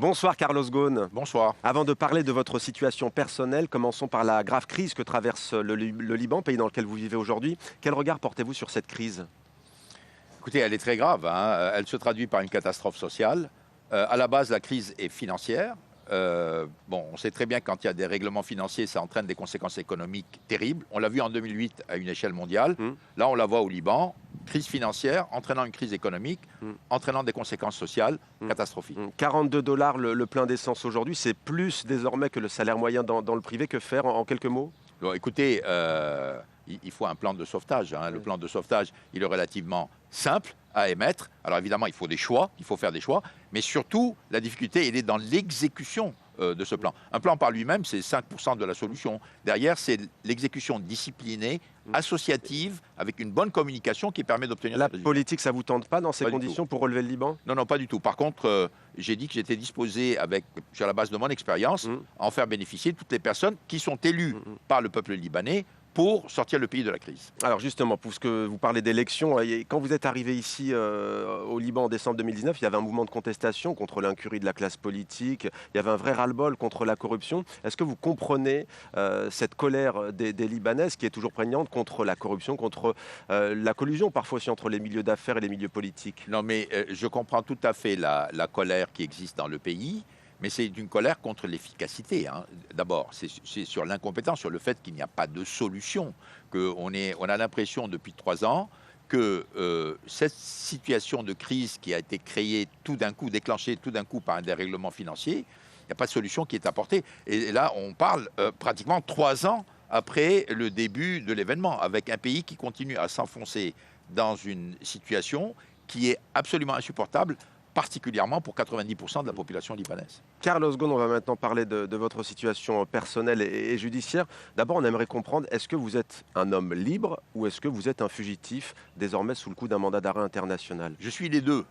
Bonsoir Carlos Ghosn. Bonsoir. Avant de parler de votre situation personnelle, commençons par la grave crise que traverse le Liban, pays dans lequel vous vivez aujourd'hui. Quel regard portez-vous sur cette crise ? Écoutez, elle est très grave. Elle se traduit par une catastrophe sociale. À la base, la crise est financière. On sait très bien que quand il y a des règlements financiers, ça entraîne des conséquences économiques terribles. On l'a vu en 2008 à une échelle mondiale. Là, on la voit au Liban. Crise financière, entraînant une crise économique, entraînant des conséquences sociales catastrophiques. 42 $ le plein d'essence aujourd'hui, c'est plus désormais que le salaire moyen dans le privé. Que faire en quelques mots ? Bon, écoutez, il faut un plan de sauvetage. Le plan de sauvetage, il est relativement simple à émettre. Alors évidemment, il faut des choix, il faut faire des choix, mais surtout, la difficulté, elle est dans l'exécution de ce plan. Un plan par lui-même, c'est 5% de la solution. Derrière, c'est l'exécution disciplinée, associative, avec une bonne communication qui permet d'obtenir... La politique, ça ne vous tente pas dans ces conditions pour relever le Liban ? Non, non, pas du tout. Par contre, j'ai dit que j'étais disposé, sur la base de mon expérience, à en faire bénéficier toutes les personnes qui sont élues par le peuple libanais pour sortir le pays de la crise. Alors justement, puisque vous parlez d'élections, quand vous êtes arrivé ici au Liban en décembre 2019, il y avait un mouvement de contestation contre l'incurie de la classe politique, il y avait un vrai ras-le-bol contre la corruption. Est-ce que vous comprenez cette colère des Libanaises qui est toujours prégnante contre la corruption, contre la collusion parfois aussi entre les milieux d'affaires et les milieux politiques ? Non, mais je comprends tout à fait la colère qui existe dans le pays. Mais c'est une colère contre l'efficacité. D'abord, c'est sur l'incompétence, sur le fait qu'il n'y a pas de solution. On a l'impression depuis 3 ans que cette situation de crise qui a été créée tout d'un coup, déclenchée tout d'un coup par un dérèglement financier, il n'y a pas de solution qui est apportée. Et là, on parle pratiquement 3 ans après le début de l'événement, avec un pays qui continue à s'enfoncer dans une situation qui est absolument insupportable, particulièrement pour 90% de la population libanaise. Carlos Ghosn, on va maintenant parler de votre situation personnelle et judiciaire. D'abord, on aimerait comprendre, est-ce que vous êtes un homme libre ou est-ce que vous êtes un fugitif désormais sous le coup d'un mandat d'arrêt international ? Je suis les deux.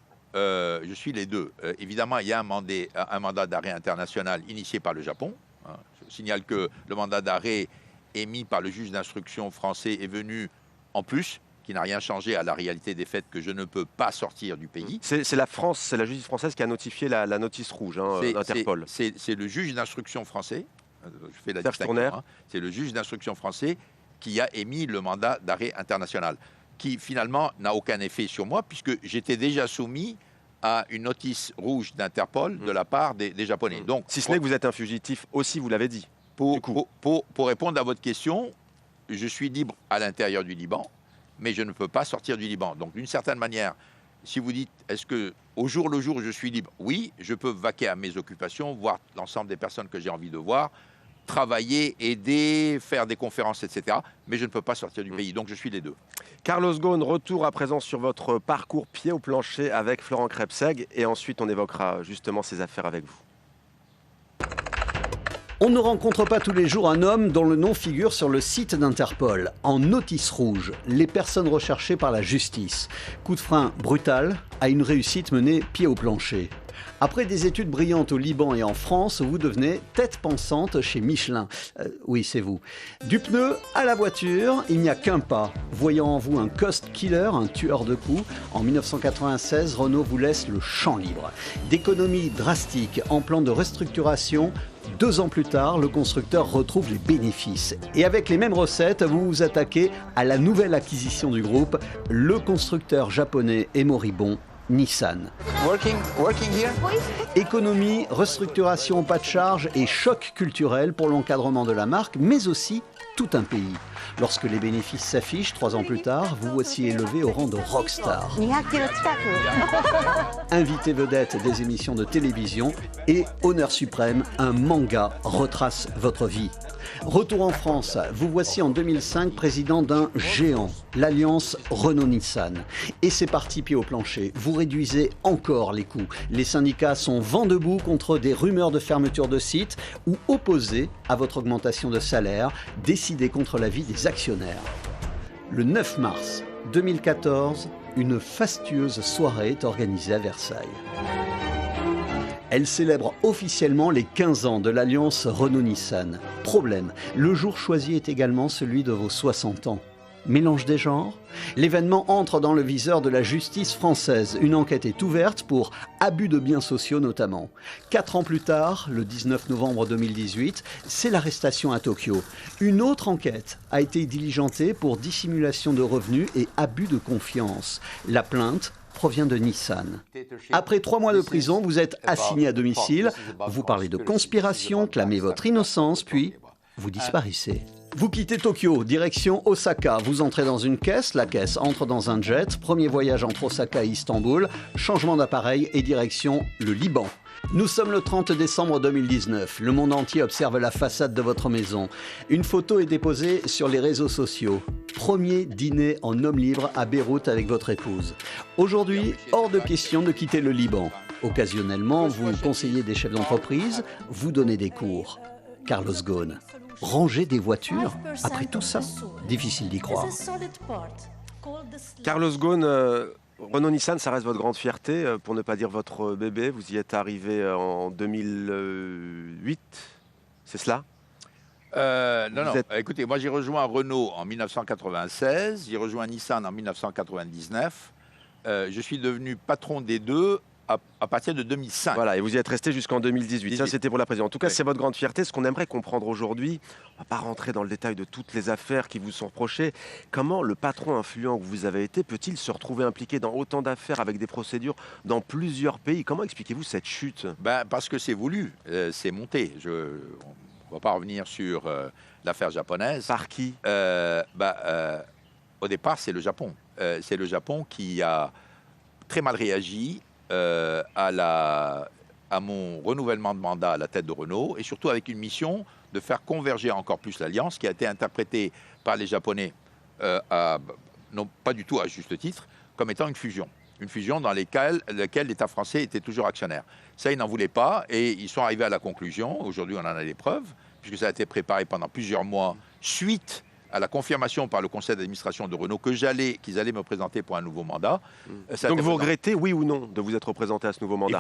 Évidemment, il y a un mandat d'arrêt international initié par le Japon. Je signale que le mandat d'arrêt émis par le juge d'instruction français est venu en plus, qui n'a rien changé à la réalité des faits, que je ne peux pas sortir du pays. C'est la France, c'est la justice française qui a notifié la notice rouge d'Interpol. C'est le juge d'instruction français, je fais la distinction, c'est le juge d'instruction français qui a émis le mandat d'arrêt international, qui finalement n'a aucun effet sur moi, puisque j'étais déjà soumis à une notice rouge d'Interpol de la part des Japonais. Donc, si ce n'est que vous êtes un fugitif aussi, vous l'avez dit. Pour répondre à votre question, je suis libre à l'intérieur du Liban, mais je ne peux pas sortir du Liban. Donc, d'une certaine manière, si vous dites, est-ce que au jour le jour, je suis libre ? Oui, je peux vaquer à mes occupations, voir l'ensemble des personnes que j'ai envie de voir, travailler, aider, faire des conférences, etc. Mais je ne peux pas sortir du pays, donc je suis les deux. Carlos Ghosn, retour à présent sur votre parcours pied au plancher avec Florent Krebseg, et ensuite on évoquera justement ces affaires avec vous. On ne rencontre pas tous les jours un homme dont le nom figure sur le site d'Interpol. En notice rouge, les personnes recherchées par la justice. Coup de frein brutal à une réussite menée pied au plancher. Après des études brillantes au Liban et en France, vous devenez tête pensante chez Michelin. Oui, c'est vous. Du pneu à la voiture, il n'y a qu'un pas. Voyant en vous un cost killer, un tueur de coups, en 1996, Renault vous laisse le champ libre. D'économies drastiques en plan de restructuration, 2 ans plus tard, le constructeur retrouve les bénéfices. Et avec les mêmes recettes, vous vous attaquez à la nouvelle acquisition du groupe, le constructeur japonais et moribond, Nissan. Working here? Économie, restructuration, pas de charge et choc culturel pour l'encadrement de la marque, mais aussi tout un pays. Lorsque les bénéfices s'affichent 3 ans plus tard, vous voici élevé au rang de rockstar. Invité vedette des émissions de télévision et honneur suprême, un manga retrace votre vie. Retour en France, vous voici en 2005 président d'un géant, l'alliance Renault-Nissan. Et c'est parti pied au plancher, vous réduisez encore les coûts. Les syndicats sont vent debout contre des rumeurs de fermeture de sites ou opposés à votre augmentation de salaire, décidés contre l'avis des actionnaires. Le 9 mars 2014, une fastueuse soirée est organisée à Versailles. Elle célèbre officiellement les 15 ans de l'alliance Renault-Nissan. Problème, le jour choisi est également celui de vos 60 ans. Mélange des genres? L'événement entre dans le viseur de la justice française. Une enquête est ouverte pour abus de biens sociaux notamment. 4 ans plus tard, le 19 novembre 2018, c'est l'arrestation à Tokyo. Une autre enquête a été diligentée pour dissimulation de revenus et abus de confiance. La plainte provient de Nissan. Après 3 mois de prison, vous êtes assigné à domicile. Vous parlez de conspiration, clamez votre innocence, puis vous disparaissez. Vous quittez Tokyo, direction Osaka. Vous entrez dans une caisse, la caisse entre dans un jet. Premier voyage entre Osaka et Istanbul, changement d'appareil et direction le Liban. Nous sommes le 30 décembre 2019. Le monde entier observe la façade de votre maison. Une photo est déposée sur les réseaux sociaux. Premier dîner en homme libre à Beyrouth avec votre épouse. Aujourd'hui, hors de question de quitter le Liban. Occasionnellement, vous conseillez des chefs d'entreprise, vous donnez des cours. Carlos Ghosn. Ranger des voitures après tout ça? Difficile d'y croire. Carlos Ghosn, Renault-Nissan, ça reste votre grande fierté, pour ne pas dire votre bébé. Vous y êtes arrivé en 2008, c'est cela? Non. Écoutez, moi j'ai rejoint Renault en 1996, j'ai rejoint Nissan en 1999. Je suis devenu patron des deux à partir de 2005. Voilà, et vous y êtes resté jusqu'en 2018. Ça, c'était pour la présidence. En tout cas, Oui. c'est votre grande fierté. Ce qu'on aimerait comprendre aujourd'hui, on ne va pas rentrer dans le détail de toutes les affaires qui vous sont reprochées. Comment le patron influent que vous avez été peut-il se retrouver impliqué dans autant d'affaires avec des procédures dans plusieurs pays? Comment expliquez-vous cette chute? Parce que c'est voulu, c'est monté. On ne va pas revenir sur l'affaire japonaise. Par qui? Au départ, c'est le Japon. C'est le Japon qui a très mal réagi à mon renouvellement de mandat à la tête de Renault, et surtout avec une mission de faire converger encore plus l'alliance, qui a été interprétée par les Japonais, non pas du tout à juste titre, comme étant une fusion. Une fusion dans laquelle l'État français était toujours actionnaire. Ça, ils n'en voulaient pas, et ils sont arrivés à la conclusion, aujourd'hui on en a les preuves, puisque ça a été préparé pendant plusieurs mois, suite à la confirmation par le conseil d'administration de Renault qu'ils allaient me présenter pour un nouveau mandat. Donc vous regrettez, oui ou non, de vous être représenté à ce nouveau mandat?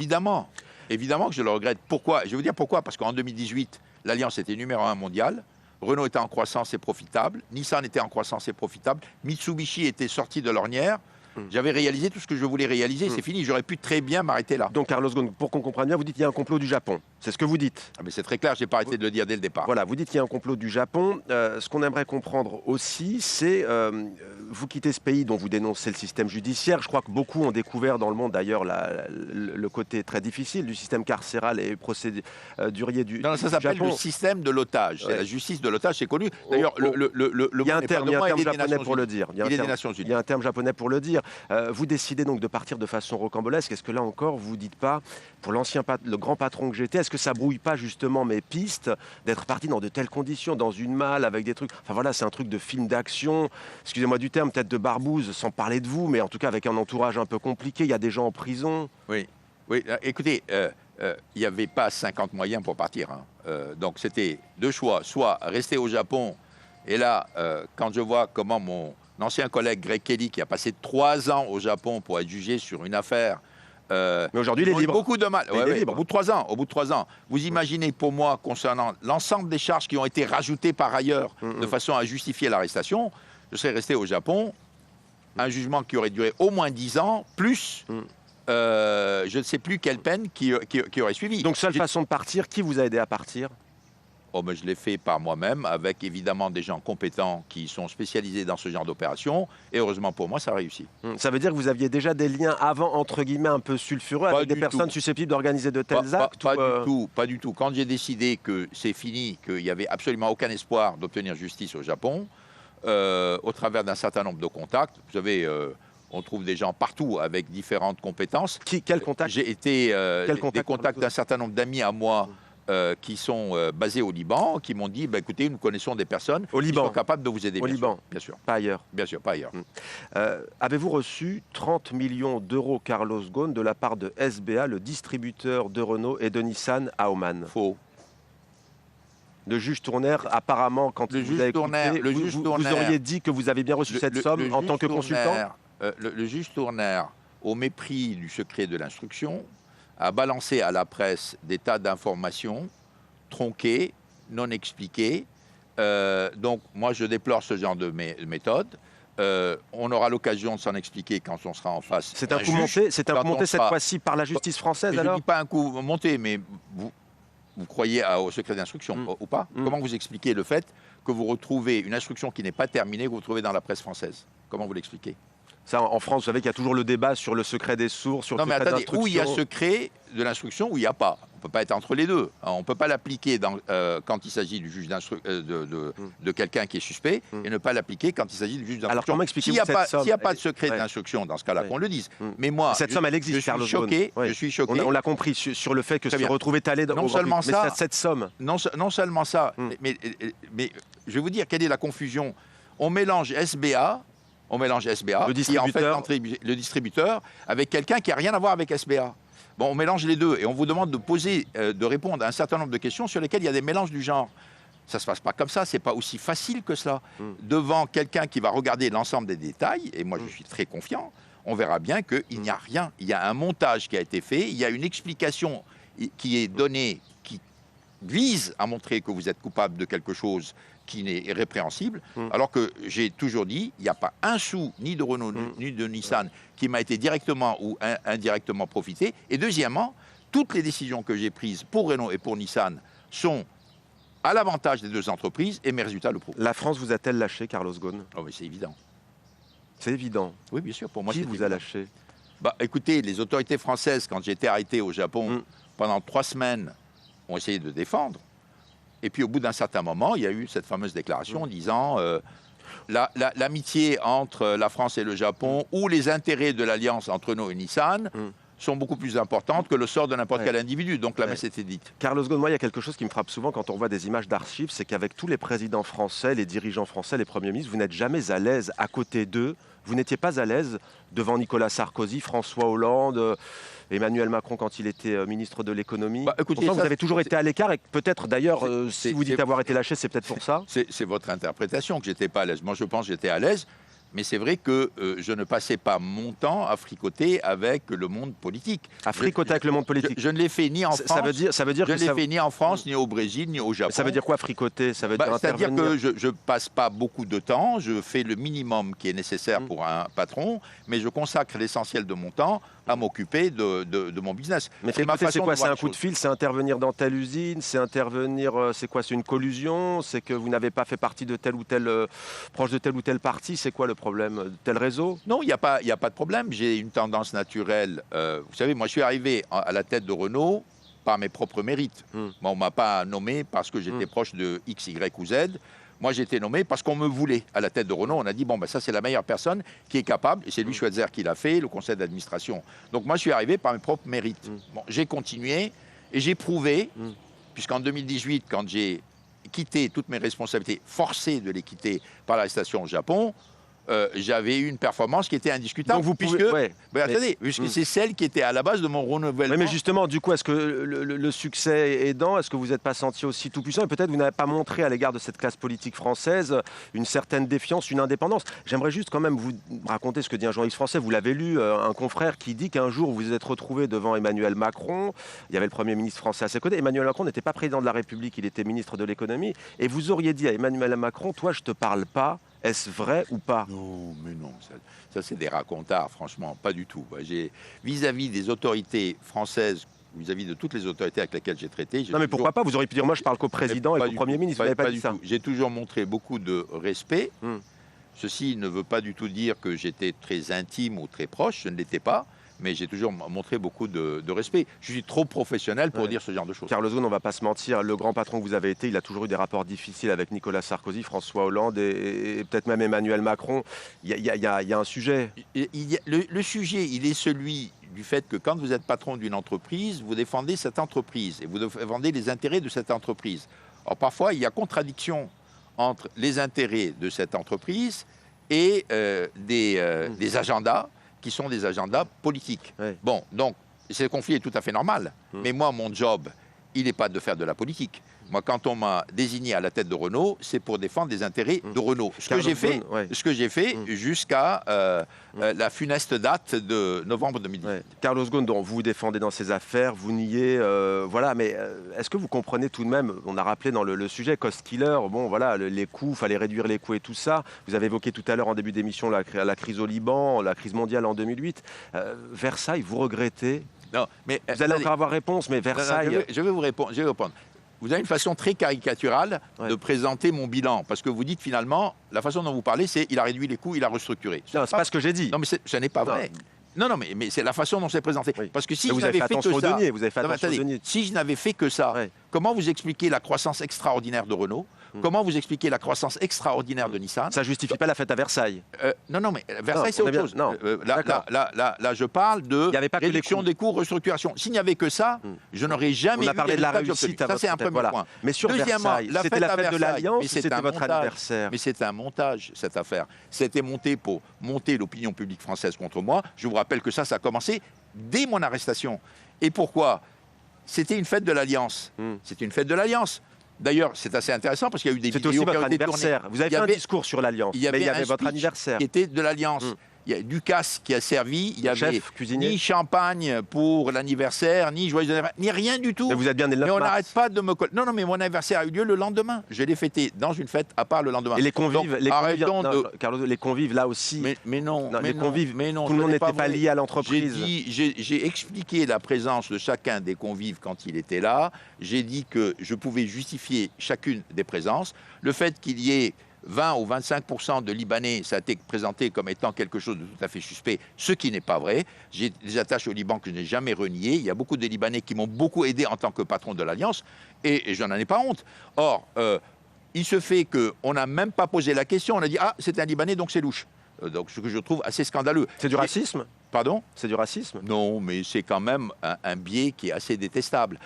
Évidemment que je le regrette. Pourquoi? Je vais vous dire pourquoi. Parce qu'en 2018, l'Alliance était numéro 1 mondial. Renault était en croissance et profitable. Nissan était en croissance et profitable. Mitsubishi était sorti de l'ornière. J'avais réalisé tout ce que je voulais réaliser. C'est fini. J'aurais pu très bien m'arrêter là. Donc Carlos Ghosn, pour qu'on comprenne bien, vous dites qu'il y a un complot du Japon. C'est ce que vous dites. Mais c'est très clair. J'ai pas arrêté de le dire dès le départ. Voilà, vous dites qu'il y a un complot du Japon. Ce qu'on aimerait comprendre aussi, c'est vous quittez ce pays dont vous dénoncez le système judiciaire. Je crois que beaucoup ont découvert dans le monde d'ailleurs le côté très difficile du système carcéral et procédurier du Non, ça s'appelle Japon. le système de l'otage. Ouais. C'est la justice de l'otage, c'est connu. D'ailleurs, il y a un terme japonais pour le dire. Il est des Nations Il y Unies. a un terme japonais pour le dire. Vous décidez donc de partir de façon rocambolesque. Est-ce que là encore, vous dites pas, pour le grand patron que j'étais, est-ce que ça brouille pas justement mes pistes d'être parti dans de telles conditions, dans une malle, avec des trucs... Enfin voilà, c'est un truc de film d'action, excusez-moi du terme, peut-être de barbouze, sans parler de vous, mais en tout cas avec un entourage un peu compliqué. Il y a des gens en prison. Oui. Écoutez, il n'y avait pas 50 moyens pour partir. Donc c'était deux choix. Soit rester au Japon, et là, quand je vois comment mon ancien collègue Greg Kelly, qui a passé 3 ans au Japon pour être jugé sur une affaire... Mais aujourd'hui, il est libre. Beaucoup de mal. Il est libre. Au bout de 3 ans. Vous imaginez pour moi, concernant l'ensemble des charges qui ont été rajoutées par ailleurs, de façon à justifier l'arrestation, je serais resté au Japon, un jugement qui aurait duré au moins 10 ans, plus je ne sais plus quelle peine qui aurait suivi. Donc seule façon de partir, qui vous a aidé à partir? Mais je l'ai fait par moi-même, avec évidemment des gens compétents qui sont spécialisés dans ce genre d'opération. Et heureusement pour moi, ça a réussi. Ça veut dire que vous aviez déjà des liens avant, entre guillemets, un peu sulfureux avec des personnes susceptibles d'organiser de tels actes? Pas du tout. Quand j'ai décidé que c'est fini, qu'il n'y avait absolument aucun espoir d'obtenir justice au Japon, au travers d'un certain nombre de contacts, vous savez... on trouve des gens partout avec différentes compétences. Quel contact? J'ai été des contacts d'un certain nombre d'amis à moi qui sont basés au Liban, qui m'ont dit écoutez, nous connaissons des personnes qui sont capables de vous aider. Au Liban, bien sûr. Pas ailleurs. Bien sûr, pas ailleurs. Avez-vous reçu 30 millions d'euros, Carlos Ghosn, de la part de SBA, le distributeur de Renault et de Nissan à Oman? Faux. Le juge Tournaire, apparemment, quand le vous juge avez Tournaire, écouté, vous auriez dit que vous avez bien reçu cette somme en tant que consultant? Le juge Tournaire, au mépris du secret de l'instruction, a balancé à la presse des tas d'informations tronquées, non expliquées. Donc, moi, je déplore ce genre de méthode. on aura l'occasion de s'en expliquer quand on sera en face. C'est un coup monté, cette fois-ci par la justice française, alors? Je ne dis pas un coup monté, mais vous croyez au secret d'instruction ou pas? Comment vous expliquez le fait que vous retrouvez une instruction qui n'est pas terminée, que vous trouvez dans la presse française? Comment vous l'expliquez? Ça, en France, vous savez qu'il y a toujours le débat sur le secret des sources, sur le secret de l'instruction. Où il y a secret de l'instruction, où il n'y a pas. On ne peut pas être entre les deux. On ne peut pas l'appliquer quand il s'agit du juge de quelqu'un qui est suspect et ne pas l'appliquer quand il s'agit du juge d'instruction. Alors comment expliquez-vous cette somme? S'il n'y a pas de secret d'instruction, dans ce cas-là, qu'on le dise. Mais moi, cette somme, elle existe, Carlos Ghosn. Je suis choqué. On l'a compris sur le fait que se retrouver talé dans cette somme. Non seulement ça, mais je vais vous dire quelle est la confusion. On mélange SBA, qui est en fait le distributeur, avec quelqu'un qui n'a rien à voir avec SBA. Bon, on mélange les deux et on vous demande de répondre à un certain nombre de questions sur lesquelles il y a des mélanges du genre. Ça ne se passe pas comme ça, c'est pas aussi facile que cela. Devant quelqu'un qui va regarder l'ensemble des détails, et moi je suis très confiant, on verra bien qu'il n'y a rien. Il y a un montage qui a été fait, il y a une explication qui est donnée, qui vise à montrer que vous êtes coupable de quelque chose qui est répréhensible, alors que j'ai toujours dit, il n'y a pas un sou, ni de Renault, ni de Nissan, qui m'a été directement ou indirectement profité. Et deuxièmement, toutes les décisions que j'ai prises pour Renault et pour Nissan sont à l'avantage des deux entreprises, et mes résultats le prouvent. La France vous a-t-elle lâché, Carlos Ghosn? Oh, mais c'est évident. C'est évident. Oui, bien sûr, pour moi, Qui vous a lâché? Écoutez, les autorités françaises, quand j'ai été arrêté au Japon, pendant 3 semaines, ont essayé de défendre. Et puis au bout d'un certain moment, il y a eu cette fameuse déclaration disant l'amitié entre la France et le Japon ou les intérêts de l'alliance entre Renault et Nissan sont beaucoup plus importantes que le sort de n'importe quel individu. Donc la messe était dite. Carlos Ghosn, moi, il y a quelque chose qui me frappe souvent quand on voit des images d'archives, c'est qu'avec tous les présidents français, les dirigeants français, les premiers ministres, vous n'êtes jamais à l'aise à côté d'eux. Vous n'étiez pas à l'aise devant Nicolas Sarkozy, François Hollande, Emmanuel Macron quand il était ministre de l'économie. Écoutez, vous avez toujours été à l'écart et peut-être d'ailleurs, si vous dites avoir été lâché, c'est peut-être pour ça. C'est votre interprétation que j'étais pas à l'aise. Moi, je pense que j'étais à l'aise. Mais c'est vrai que je ne passais pas mon temps à fricoter avec le monde politique. À fricoter avec le monde politique. Je ne l'ai fait ni en France. Ça veut dire je ne l'ai fait ni en France, ni au Brésil, ni au Japon. Ça veut dire quoi fricoter? Ça veut dire intervenir. C'est-à-dire que je passe pas beaucoup de temps. Je fais le minimum qui est nécessaire pour un patron, mais je consacre l'essentiel de mon temps à m'occuper de mon business. Mais fricoter, c'est quoi? C'est un coup de fil? C'est intervenir dans telle usine? C'est intervenir? C'est quoi? C'est une collusion? C'est que vous n'avez pas fait partie de tel ou tel proche de tel ou tel parti? C'est quoi le problème? Tel réseau? Non, il n'y a pas de problème. J'ai une tendance naturelle. Vous savez, moi, je suis arrivé à la tête de Renault par mes propres mérites. Moi, on ne m'a pas nommé parce que j'étais proche de X, Y ou Z. Moi, j'ai été nommé parce qu'on me voulait à la tête de Renault. On a dit, ça, c'est la meilleure personne qui est capable. Et c'est lui, Schweitzer, qui l'a fait, le conseil d'administration. Donc, moi, je suis arrivé par mes propres mérites. J'ai continué et j'ai prouvé, puisqu'en 2018, quand j'ai quitté toutes mes responsabilités, forcé de les quitter par l'arrestation au Japon, j'avais eu une performance qui était indiscutable. Donc puisque c'est celle qui était à la base de mon renouvellement. Mais justement, du coup, est-ce que le succès aidant, est-ce que vous n'êtes pas senti aussi tout puissant? Et peut-être vous n'avez pas montré à l'égard de cette classe politique française une certaine défiance, une indépendance. J'aimerais juste quand même vous raconter ce que dit un journaliste français. Vous l'avez lu, un confrère qui dit qu'un jour vous vous êtes retrouvé devant Emmanuel Macron. Il y avait le Premier ministre français à ses côtés. Emmanuel Macron n'était pas président de la République, il était ministre de l'économie. Et vous auriez dit à Emmanuel Macron, toi, je te parle pas. Est-ce vrai ou pas? Non, mais non. Ça c'est des racontards, franchement, pas du tout. Vis-à-vis des autorités françaises, vis-à-vis de toutes les autorités avec lesquelles j'ai traité... Non, mais pourquoi pas? Vous auriez pu dire, moi, je parle qu'au président et qu'au Premier ministre. Vous n'avez pas dit ça. J'ai toujours montré beaucoup de respect. Ceci ne veut pas du tout dire que j'étais très intime ou très proche. Je ne l'étais pas. Mais j'ai toujours montré beaucoup de respect. Je suis trop professionnel pour dire ce genre de choses. Carlos Ghosn, on ne va pas se mentir, le grand patron que vous avez été, il a toujours eu des rapports difficiles avec Nicolas Sarkozy, François Hollande et peut-être même Emmanuel Macron. Il y a un sujet. Le sujet, il est celui du fait que quand vous êtes patron d'une entreprise, vous défendez cette entreprise et vous défendez les intérêts de cette entreprise. Alors parfois, il y a contradiction entre les intérêts de cette entreprise et des agendas qui sont des agendas politiques. Oui. Bon, donc, ce conflit est tout à fait normal. Mais moi, mon job, il n'est pas de faire de la politique. Moi, quand on m'a désigné à la tête de Renault, c'est pour défendre les intérêts de Renault. Ce que Carlos j'ai fait Ghosn, jusqu'à la funeste date de novembre 2010. Ouais. Carlos Ghosn, dont vous défendez dans ces affaires, vous niez, voilà, mais est-ce que vous comprenez tout de même, on a rappelé dans le sujet, cost killer, bon voilà, les coûts, il fallait réduire les coûts et tout ça. Vous avez évoqué tout à l'heure en début d'émission la crise au Liban, la crise mondiale en 2008. Versailles, vous regrettez? Non, mais, vous allez encore avoir réponse, mais Versailles... Non, je vais vous répondre. Vous avez une façon très caricaturale de présenter mon bilan, parce que vous dites finalement, la façon dont vous parlez, c'est il a réduit les coûts, il a restructuré. Non, c'est pas ce que j'ai dit. Non, mais ce n'est pas vrai. Non, mais c'est la façon dont c'est présenté. Oui. Parce que si mais je vous avez n'avais fait fait que attention ça, aux deniers, vous avez fait attention aux deniers. si je n'avais fait que ça, comment vous expliquez la croissance extraordinaire de Renault? Comment vous expliquez la croissance extraordinaire de Nissan? Ça justifie pas la fête à Versailles. Non, mais Versailles, c'est autre chose. Non, Là, je parle de réduction des coûts, restructuration. S'il n'y avait que ça, je n'aurais jamais On a parlé de la réussite. Ça, c'est un premier point. Mais sur Versailles, c'était la fête de l'Alliance, c'était votre anniversaire. Mais c'est un montage, cette affaire. C'était monté pour monter l'opinion publique française contre moi. Je vous rappelle que ça a commencé dès mon arrestation. Et pourquoi? C'était une fête de l'Alliance. C'était une fête de l'Alliance. D'ailleurs, c'est assez intéressant parce qu'il y a eu des vidéos aussi qui votre ont été tournées. anniversaire. Vous avez fait un discours sur l'Alliance, mais il y avait votre anniversaire. Qui était de l'Alliance. Il y a Ducasse qui a servi, il y avait cuisinier. Ni champagne pour l'anniversaire, ni joyeux anniversaire, ni rien du tout. Mais vous êtes bien né le 9 Mais on mars. n'arrête pas de me coller. Non, mais mon anniversaire a eu lieu le lendemain. Je l'ai fêté dans une fête à part le lendemain. Et les convives, Donc, Carlos, les convives là aussi. Mais non, les convives, mais non, tout le monde n'était pas lié à l'entreprise. J'ai expliqué la présence de chacun des convives quand il était là. J'ai dit que je pouvais justifier chacune des présences. Le fait qu'il y ait 20 ou 25% de Libanais, ça a été présenté comme étant quelque chose de tout à fait suspect, ce qui n'est pas vrai. J'ai des attaches au Liban que je n'ai jamais reniées. Il y a beaucoup de Libanais qui m'ont beaucoup aidé en tant que patron de l'Alliance, et je n'en ai pas honte. Or, il se fait qu'on n'a même pas posé la question. On a dit « Ah, c'est un Libanais, donc c'est louche ». Donc, ce que je trouve assez scandaleux. C'est du racisme? Pardon? C'est du racisme? Non, mais c'est quand même un biais qui est assez détestable.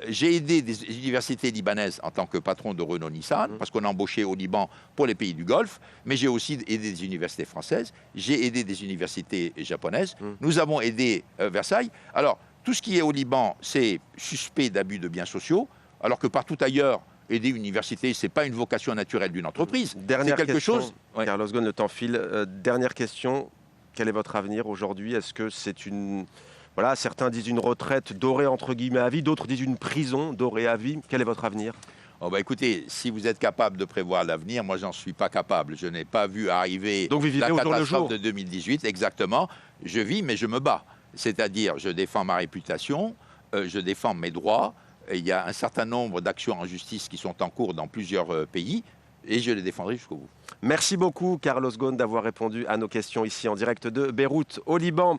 J'ai aidé des universités libanaises en tant que patron de Renault-Nissan, parce qu'on a embauché au Liban pour les pays du Golfe, mais j'ai aussi aidé des universités françaises, j'ai aidé des universités japonaises, nous avons aidé Versailles. Alors, tout ce qui est au Liban, c'est suspect d'abus de biens sociaux, alors que partout ailleurs, aider une université, ce n'est pas une vocation naturelle d'une entreprise. Dernière c'est quelque question, chose... Carlos Ghosn, le temps file. Dernière question, quel est votre avenir aujourd'hui? Est-ce que c'est une... Voilà, certains disent une retraite dorée entre guillemets à vie, d'autres disent une prison dorée à vie. Quel est votre avenir? Oh bah écoutez, si vous êtes capable de prévoir l'avenir, moi j'en suis pas capable. Je n'ai pas vu arriver Donc vous vivez la au jour le catastrophe jour de 2018, exactement. Je vis, mais je me bats. C'est-à-dire, je défends ma réputation, je défends mes droits. Il y a un certain nombre d'actions en justice qui sont en cours dans plusieurs pays, et je les défendrai jusqu'au bout. Merci beaucoup, Carlos Ghosn, d'avoir répondu à nos questions ici en direct de Beyrouth, au Liban.